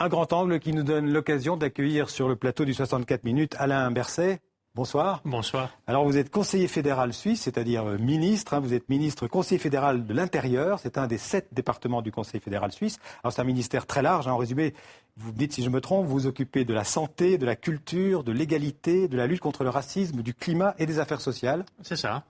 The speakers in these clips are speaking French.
Un grand angle qui nous donne l'occasion d'accueillir sur le plateau du 64 minutes Alain Berset. Bonsoir. Bonsoir. Alors vous êtes conseiller fédéral suisse, c'est-à-dire ministre. Vous êtes ministre conseiller fédéral de l'Intérieur. C'est un des 7 départements du Conseil fédéral suisse. Alors c'est un ministère très large. En résumé, vous me dites si je me trompe, vous vous occupez de la santé, de la culture, de l'égalité, de la lutte contre le racisme, du climat et des affaires sociales. C'est ça.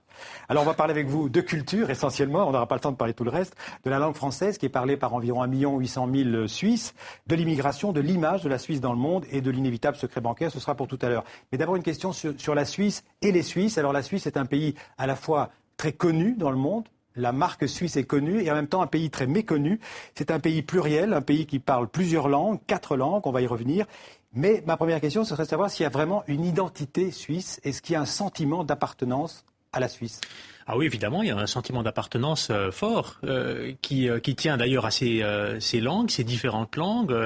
Alors on va parler avec vous de culture essentiellement, on n'aura pas le temps de parler tout le reste, de la langue française qui est parlée par environ 1 800 000 Suisses, de l'immigration, de l'image de la Suisse dans le monde et de l'inévitable secret bancaire, ce sera pour tout à l'heure. Mais d'abord une question sur la Suisse et les Suisses. Alors la Suisse est un pays à la fois très connu dans le monde, la marque suisse est connue et en même temps un pays très méconnu. C'est un pays pluriel, un pays qui parle plusieurs langues, 4 langues, on va y revenir. Mais ma première question, ce serait de savoir s'il y a vraiment une identité suisse. Est-ce qu'il y a un sentiment d'appartenance à la Suisse? Ah oui, évidemment, il y a un sentiment d'appartenance fort qui tient d'ailleurs à ces langues, ces différentes langues,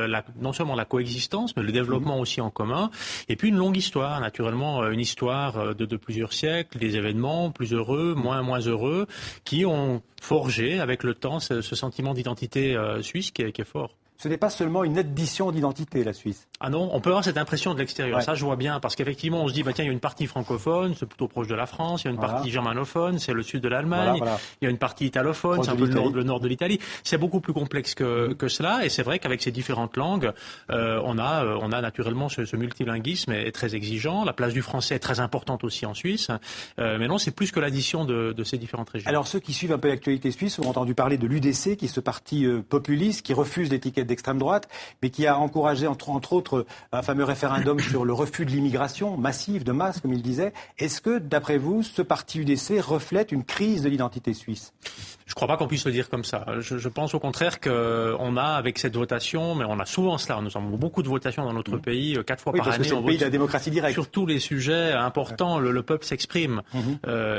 non seulement la coexistence, mais le développement aussi en commun, et puis une longue histoire, naturellement, une histoire de plusieurs siècles, des événements plus heureux, moins heureux, qui ont forgé avec le temps ce sentiment d'identité suisse qui est fort. Ce n'est pas seulement une addition d'identité, la Suisse. Ah non, on peut avoir cette impression de l'extérieur. Ouais. Ça, je vois bien, parce qu'effectivement, on se dit, tiens, il y a une partie francophone, c'est plutôt proche de la France, il y a une partie germanophone, c'est le sud de l'Allemagne, il y a une partie italophone, c'est un peu le nord de l'Italie. C'est beaucoup plus complexe que cela, et c'est vrai qu'avec ces différentes langues, on a naturellement ce multilinguisme est très exigeant. La place du français est très importante aussi en Suisse, mais non, c'est plus que l'addition de ces différentes régions. Alors, ceux qui suivent un peu l'actualité suisse ont entendu parler de l'UDC, qui est ce parti populiste, qui refuse l'étiquette d'extrême droite, mais qui a encouragé, entre autres, un fameux référendum sur le refus de l'immigration massive, de masse, comme il disait. Est-ce que, d'après vous, ce parti UDC reflète une crise de l'identité suisse ? Je ne crois pas qu'on puisse le dire comme ça. Je pense au contraire qu'on a, avec cette votation, mais on a souvent cela, nous avons beaucoup de votations dans notre pays, 4 fois par année. Parce que c'est le pays de la démocratie directe. Sur tous les sujets importants, le peuple s'exprime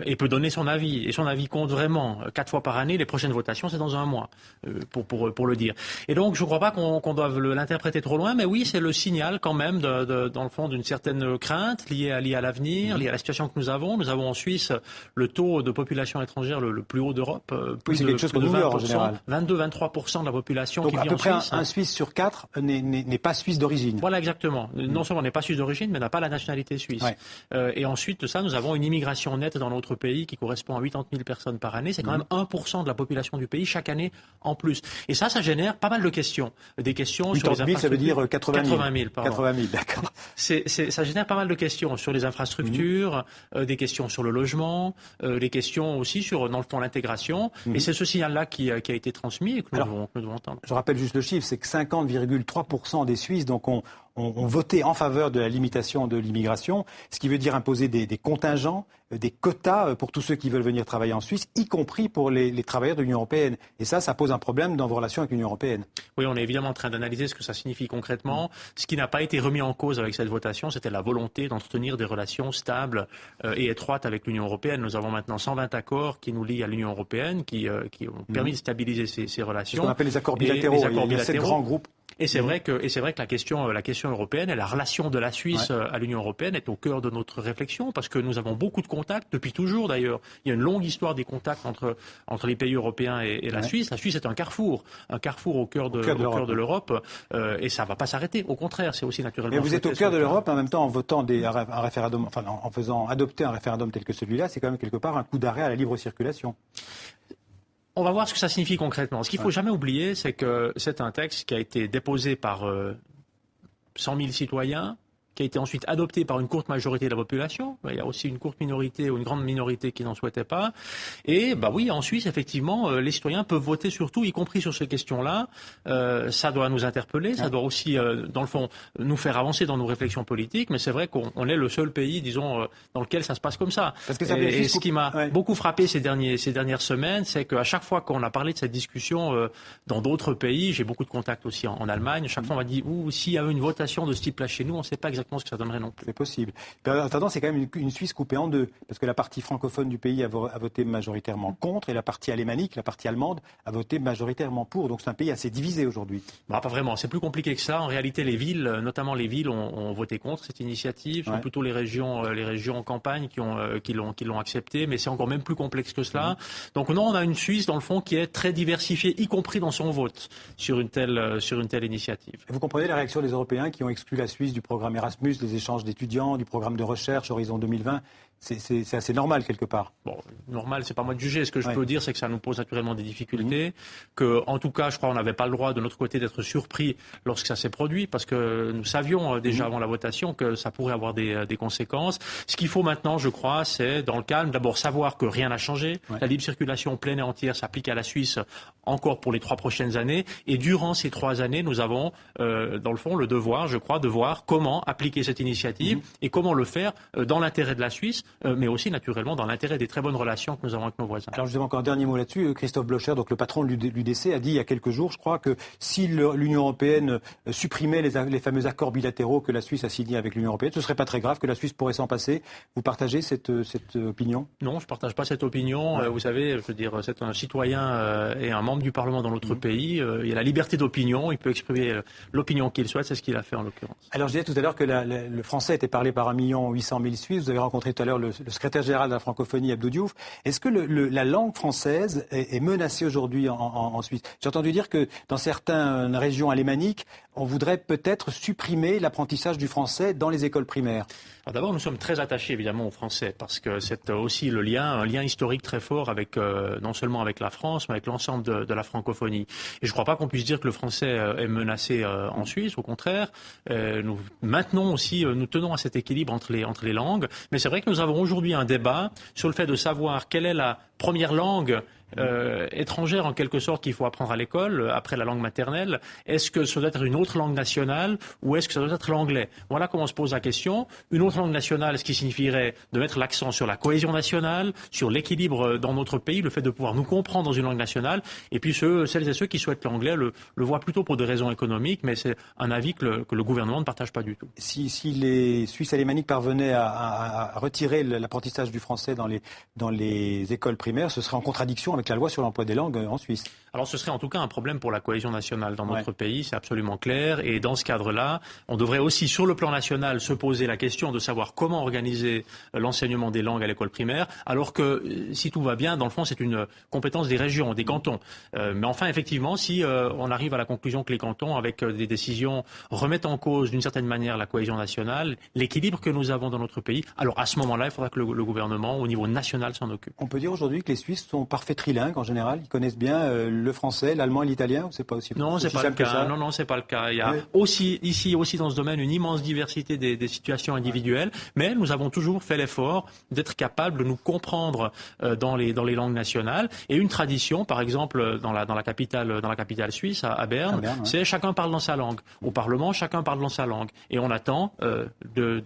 et peut donner son avis. Et son avis compte vraiment. 4 fois par année, les prochaines votations, c'est dans un mois, pour le dire. Et donc, je ne crois pas qu'on doive l'interpréter trop loin, mais oui, c'est le signal quand même, dans le fond, d'une certaine crainte liée à l'avenir, liée à la situation que nous avons. Nous avons en Suisse le taux de population étrangère le plus haut d'Europe. Oui, c'est quelque chose qu'on ignore en général. 22-23% de la population donc, qui vit en Suisse. Donc à peu près un Suisse sur 4 n'est pas suisse d'origine. Voilà, exactement. Non seulement n'est pas suisse d'origine, mais n'a pas la nationalité suisse. Ouais. Et ensuite de ça, nous avons une immigration nette dans notre pays qui correspond à 80 000 personnes par année. C'est quand même 1% de la population du pays chaque année en plus. Et ça génère pas mal de questions. Des questions sur les infrastructures. 000, ça veut dire 80 000. 80 000, d'accord. Ça génère pas mal de questions sur les infrastructures, des questions sur le logement, des questions aussi sur, dans le fond, l'intégration. Et c'est ce signal-là qui a été transmis et que nous devons entendre. Je rappelle juste le chiffre, c'est que 50,3% des Suisses ont voté en faveur de la limitation de l'immigration, ce qui veut dire imposer des contingents, des quotas pour tous ceux qui veulent venir travailler en Suisse, y compris pour les travailleurs de l'Union européenne. Et ça pose un problème dans vos relations avec l'Union européenne. Oui, on est évidemment en train d'analyser ce que ça signifie concrètement. Ce qui n'a pas été remis en cause avec cette votation, c'était la volonté d'entretenir des relations stables et étroites avec l'Union européenne. Nous avons maintenant 120 accords qui nous lient à l'Union européenne, qui ont permis de stabiliser ces relations. Ce qu'on appelle les accords bilatéraux. Il y a 7 grands groupes. Et c'est vrai que la question européenne et la relation de la Suisse à l'Union européenne est au cœur de notre réflexion parce que nous avons beaucoup de contacts depuis toujours d'ailleurs. Il y a une longue histoire des contacts entre les pays européens et la Suisse. La Suisse est un carrefour au cœur de l'Europe et ça va pas s'arrêter. Au contraire, c'est aussi naturellement. Mais vous êtes au cœur de l'Europe en même temps en votant un référendum, en faisant adopter un référendum tel que celui-là, c'est quand même quelque part un coup d'arrêt à la libre circulation. On va voir ce que ça signifie concrètement. Ce qu'il ne faut jamais oublier, c'est que c'est un texte qui a été déposé par 100 000 citoyens, qui a été ensuite adopté par une courte majorité de la population. Il y a aussi une courte minorité ou une grande minorité qui n'en souhaitait pas. Et oui, en Suisse, effectivement, les citoyens peuvent voter sur tout, y compris sur ces questions-là. Ça doit nous interpeller, ça doit aussi, dans le fond, nous faire avancer dans nos réflexions politiques. Mais c'est vrai qu'on est le seul pays, disons, dans lequel ça se passe comme ça. Parce que ça et ce qui m'a beaucoup frappé ces dernières semaines, c'est qu'à chaque fois qu'on a parlé de cette discussion dans d'autres pays, j'ai beaucoup de contacts aussi en Allemagne, chaque fois on m'a dit, s'il y a eu une votation de ce type-là chez nous, on ne sait pas exactement exactement ce que ça donnerait non plus. C'est possible. En attendant, c'est quand même une Suisse coupée en deux, parce que la partie francophone du pays a voté majoritairement contre, et la partie alémanique, la partie allemande, a voté majoritairement pour. Donc c'est un pays assez divisé aujourd'hui. Pas vraiment. C'est plus compliqué que ça. En réalité, les villes, notamment les villes, ont voté contre cette initiative. Ce sont plutôt les régions en campagne qui l'ont accepté. Mais c'est encore même plus complexe que cela. Donc non, on a une Suisse, dans le fond, qui est très diversifiée, y compris dans son vote, sur une telle initiative. Vous comprenez la réaction des Européens qui ont exclu la Suisse du programme Erasmus, des échanges d'étudiants, du programme de recherche Horizon 2020 ? C'est assez normal quelque part. Bon, normal, c'est pas moi de juger. Ce que je peux dire, c'est que ça nous pose naturellement des difficultés. Que, en tout cas, je crois qu'on n'avait pas le droit de notre côté d'être surpris lorsque ça s'est produit, parce que nous savions déjà avant la votation que ça pourrait avoir des conséquences. Ce qu'il faut maintenant, je crois, c'est dans le calme, d'abord savoir que rien n'a changé. La libre circulation pleine et entière s'applique à la Suisse encore pour les 3 prochaines années. Et durant ces 3 années, nous avons, dans le fond, le devoir, je crois, de voir comment appliquer cette initiative et comment le faire dans l'intérêt de la Suisse, mais aussi naturellement dans l'intérêt des très bonnes relations que nous avons avec nos voisins. Alors justement, encore un dernier mot là-dessus. Christophe Blocher, donc le patron de l'UDC, a dit il y a quelques jours, je crois, que si l'Union européenne supprimait les fameux accords bilatéraux que la Suisse a signés avec l'Union européenne, ce ne serait pas très grave, que la Suisse pourrait s'en passer. Vous partagez cette opinion ? Non, je ne partage pas cette opinion. Vous savez, je veux dire, c'est un citoyen et un membre du Parlement dans notre pays. Il a la liberté d'opinion, il peut exprimer l'opinion qu'il souhaite, c'est ce qu'il a fait en l'occurrence. Alors je disais tout à l'heure que le français était parlé par 1 800 000 Suisses. Vous avez rencontré tout à l'heure le secrétaire général de la francophonie, Abdou Diouf. Est-ce que la langue française est menacée aujourd'hui en Suisse ? J'ai entendu dire que dans certaines régions alémaniques, on voudrait peut-être supprimer l'apprentissage du français dans les écoles primaires. Alors d'abord, nous sommes très attachés évidemment au français parce que c'est aussi un lien historique très fort avec non seulement avec la France, mais avec l'ensemble de la francophonie. Et je ne crois pas qu'on puisse dire que le français est menacé en Suisse. Au contraire, nous tenons à cet équilibre entre les langues. Mais c'est vrai que nous avons aujourd'hui un débat sur le fait de savoir quelle est la première langue étrangère en quelque sorte qu'il faut apprendre à l'école après la langue maternelle. Est-ce que ça doit être une autre langue nationale ou est-ce que ça doit être l'anglais ? Voilà comment on se pose la question. Une autre langue nationale, ce qui signifierait de mettre l'accent sur la cohésion nationale, sur l'équilibre dans notre pays, le fait de pouvoir nous comprendre dans une langue nationale. Et puis celles et ceux qui souhaitent l'anglais le voient plutôt pour des raisons économiques, mais c'est un avis que le gouvernement ne partage pas du tout. Si les Suisses alémaniques parvenaient à retirer l'apprentissage du français dans les écoles primaires, ce serait en contradiction avec la loi sur l'emploi des langues en Suisse. Alors ce serait en tout cas un problème pour la cohésion nationale dans notre pays, c'est absolument clair. Et dans ce cadre-là, on devrait aussi sur le plan national se poser la question de savoir comment organiser l'enseignement des langues à l'école primaire, alors que si tout va bien, dans le fond c'est une compétence des régions, des cantons. Mais enfin effectivement, si on arrive à la conclusion que les cantons, avec des décisions, remettent en cause d'une certaine manière la cohésion nationale, l'équilibre que nous avons dans notre pays, alors à ce moment-là, il faudra que le gouvernement au niveau national s'en occupe. On peut dire aujourd'hui que les Suisses sont parfaits trilingues en général, ils connaissent bien le français, l'allemand et l'italien, ou c'est pas aussi Non, c'est pas le cas. Non, c'est pas le cas. Il y a aussi dans ce domaine une immense diversité des situations individuelles, mais nous avons toujours fait l'effort d'être capables de nous comprendre dans les langues nationales. Et une tradition, par exemple, dans la capitale suisse, à Berne, c'est chacun parle dans sa langue. Au Parlement, chacun parle dans sa langue. Et on attend de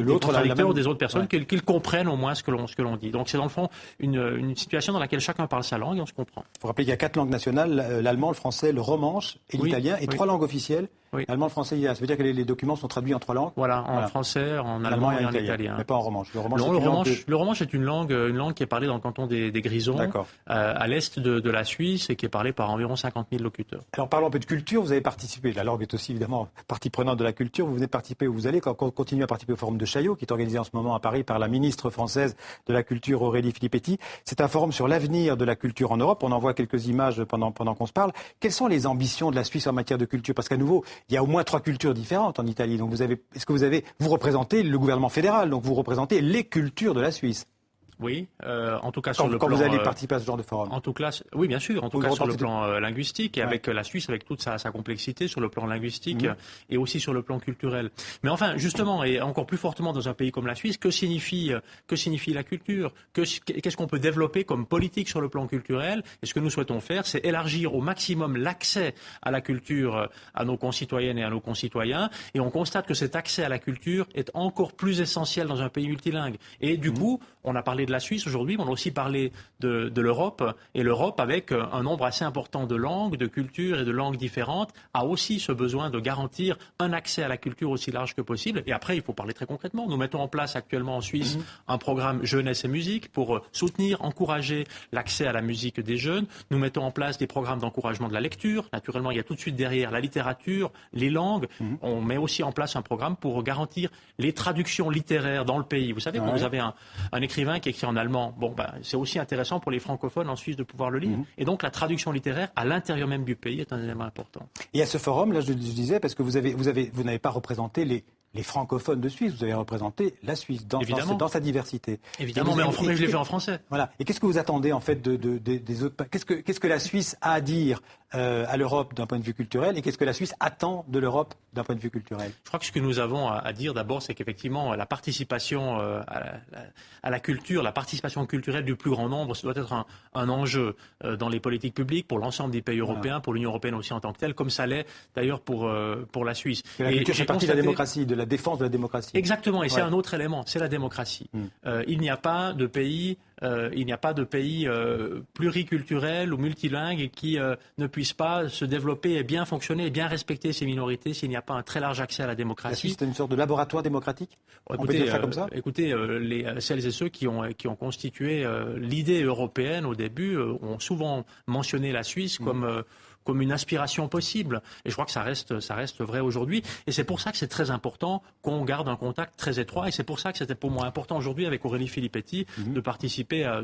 l'autre traducteur ou des autres personnes qu'ils comprennent au moins ce que l'on dit. Donc c'est dans le fond une situation dans laquelle chacun parle sa langue et on se comprend. Il faut rappeler qu'il y a 4 langues nationales, l'allemand, le français, le romanche et l'italien, et 3 langues officielles. Oui. L'allemand, le français, ça veut dire que les documents sont traduits en 3 langues. Voilà, en français, en allemand et en italien. Mais pas en romanche. Le romanche est une langue qui est parlée dans le canton des Grisons, à l'est de la Suisse, et qui est parlée par environ 50 000 locuteurs. Alors parlons un peu de culture, vous avez participé, la langue est aussi évidemment partie prenante de la culture, vous venez de participer, vous allez continuer à participer au Forum de Chaillot, qui est organisé en ce moment à Paris par la ministre française de la Culture, Aurélie Filippetti. C'est un forum sur l'avenir de la culture en Europe, on en voit quelques images pendant qu'on se parle. Quelles sont les ambitions de la Suisse en matière de culture ? Parce qu'à nouveau, il y a au moins 3 cultures différentes en Italie. Donc vous représentez le gouvernement fédéral, donc vous représentez les cultures de la Suisse. Oui, en tout cas sur le plan... Quand vous allez participer à ce genre de forum. En tout cas, oui, bien sûr, en tout cas sur le plan linguistique, et avec la Suisse, avec toute sa complexité sur le plan linguistique et aussi sur le plan culturel. Mais enfin, justement, et encore plus fortement dans un pays comme la Suisse, que signifie la culture ? Qu'est-ce qu'on peut développer comme politique sur le plan culturel ? Et ce que nous souhaitons faire, c'est élargir au maximum l'accès à la culture à nos concitoyennes et à nos concitoyens. Et on constate que cet accès à la culture est encore plus essentiel dans un pays multilingue. Et du coup, On a parlé de la Suisse aujourd'hui, mais on a aussi parlé de l'Europe. Et l'Europe, avec un nombre assez important de langues, de cultures et de langues différentes, a aussi ce besoin de garantir un accès à la culture aussi large que possible. Et après, il faut parler très concrètement. Nous mettons en place actuellement en Suisse un programme jeunesse et musique pour soutenir, encourager l'accès à la musique des jeunes. Nous mettons en place des programmes d'encouragement de la lecture. Naturellement, il y a tout de suite derrière la littérature, les langues. On met aussi en place un programme pour garantir les traductions littéraires dans le pays. Vous savez, quand vous avez un écrivain qui écrit en allemand, c'est aussi intéressant pour les francophones en Suisse de pouvoir le lire. Et donc, la traduction littéraire à l'intérieur même du pays est un élément important. Et à ce forum, là, je disais, parce que vous n'avez pas représenté les francophones de Suisse, vous avez représenté la Suisse dans sa diversité. Évidemment, mais je l'ai fait en français. Voilà. Et qu'est-ce que vous attendez en fait des autres? Qu'est-ce que la Suisse a à dire à l'Europe d'un point de vue culturel, et qu'est-ce que la Suisse attend de l'Europe d'un point de vue culturel? Je crois que ce que nous avons à dire d'abord, c'est qu'effectivement la participation à la culture, la participation culturelle du plus grand nombre, ça doit être un enjeu dans les politiques publiques pour l'ensemble des pays européens, pour l'Union européenne aussi en tant que telle, comme ça l'est d'ailleurs pour la Suisse. La culture fait partie de la démocratie, de la défense de la démocratie. Exactement, et c'est un autre élément, c'est la démocratie. Il n'y a pas de pays pluriculturel ou multilingue qui ne puisse pas se développer et bien fonctionner et bien respecter ses minorités s'il n'y a pas un très large accès à la démocratie. La Suisse est une sorte de laboratoire démocratique. On peut dire ça comme ça. Écoutez, celles et ceux qui ont constitué l'idée européenne au début ont souvent mentionné la Suisse comme une aspiration possible. Et je crois que ça reste vrai aujourd'hui. Et c'est pour ça que c'est très important qu'on garde un contact très étroit. Et c'est pour ça que c'était pour moi important aujourd'hui avec Aurélie Filippetti de participer à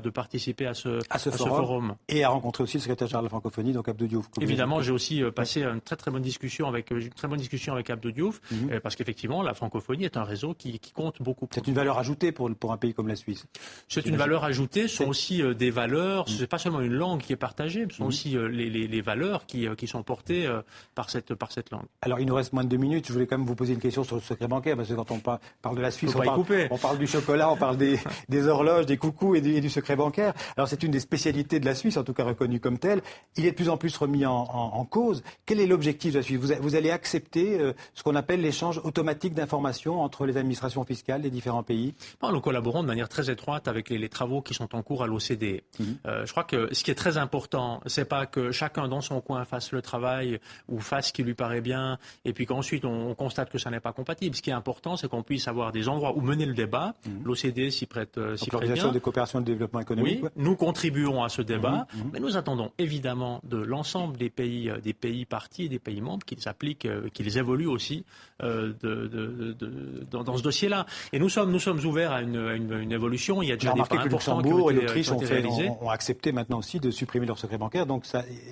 ce forum. Et à rencontrer aussi le secrétaire général de la francophonie, donc Abdou Diouf. Évidemment, j'ai aussi passé une très bonne discussion avec Abdou Diouf, parce qu'effectivement, la francophonie est un réseau qui compte beaucoup. C'est une valeur ajoutée pour un pays comme la Suisse. C'est une valeur ajoutée. Ce sont aussi des valeurs. Ce n'est pas seulement une langue qui est partagée, ce sont aussi les valeurs qui sont portés par cette langue. Alors, il nous reste moins de 2 minutes. Je voulais quand même vous poser une question sur le secret bancaire, parce que quand on parle de la Suisse, on parle du chocolat, on parle des horloges, des coucous et du secret bancaire. Alors, c'est une des spécialités de la Suisse, en tout cas reconnue comme telle. Il est de plus en plus remis en cause. Quel est l'objectif de la Suisse? Vous allez accepter ce qu'on appelle l'échange automatique d'informations entre les administrations fiscales des différents pays? Nous collaborons de manière très étroite avec les travaux qui sont en cours à l'OCDE. Je crois que ce qui est très important, c'est pas que chacun dans son coin fasse le travail ou fasse ce qui lui paraît bien, et puis qu'ensuite on constate que ça n'est pas compatible. Ce qui est important, c'est qu'on puisse avoir des endroits où mener le débat. L'OCDE s'y prête bien. L'Organisation de coopération et de développement économique. Oui, nous contribuons à ce débat, mais nous attendons évidemment de l'ensemble des pays partis et des pays membres qu'ils s'appliquent, qu'ils évoluent aussi dans ce dossier-là. Et nous sommes ouverts à une évolution. Il y a déjà des pas importants qui ont été réalisés. Ont accepté maintenant aussi de supprimer leur secret bancaire. Donc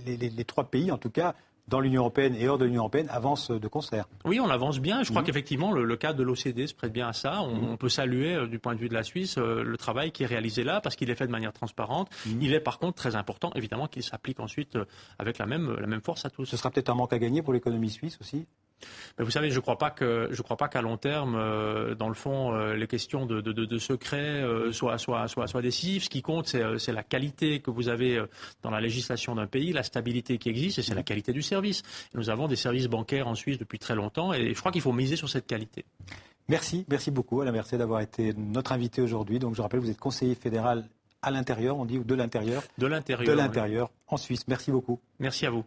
les 3 pays, en tout cas, dans l'Union européenne et hors de l'Union européenne, avancent de concert. Oui, on avance bien. Je crois qu'effectivement, le cas de l'OCDE se prête bien à ça. On peut saluer, du point de vue de la Suisse, le travail qui est réalisé là, parce qu'il est fait de manière transparente. Il est par contre très important, évidemment, qu'il s'applique ensuite avec la même force à tous. Ce sera peut-être un manque à gagner pour l'économie suisse aussi? Mais vous savez, je crois pas qu'à long terme, dans le fond, les questions de secret soient décisives. Ce qui compte, c'est la qualité que vous avez dans la législation d'un pays, la stabilité qui existe, et c'est la qualité du service. Nous avons des services bancaires en Suisse depuis très longtemps, et je crois qu'il faut miser sur cette qualité. Merci beaucoup Alain Berset d'avoir été notre invité aujourd'hui. Donc je rappelle, vous êtes conseiller fédéral à l'intérieur, on dit, ou de l'intérieur? De l'intérieur. En Suisse. Merci beaucoup. Merci à vous.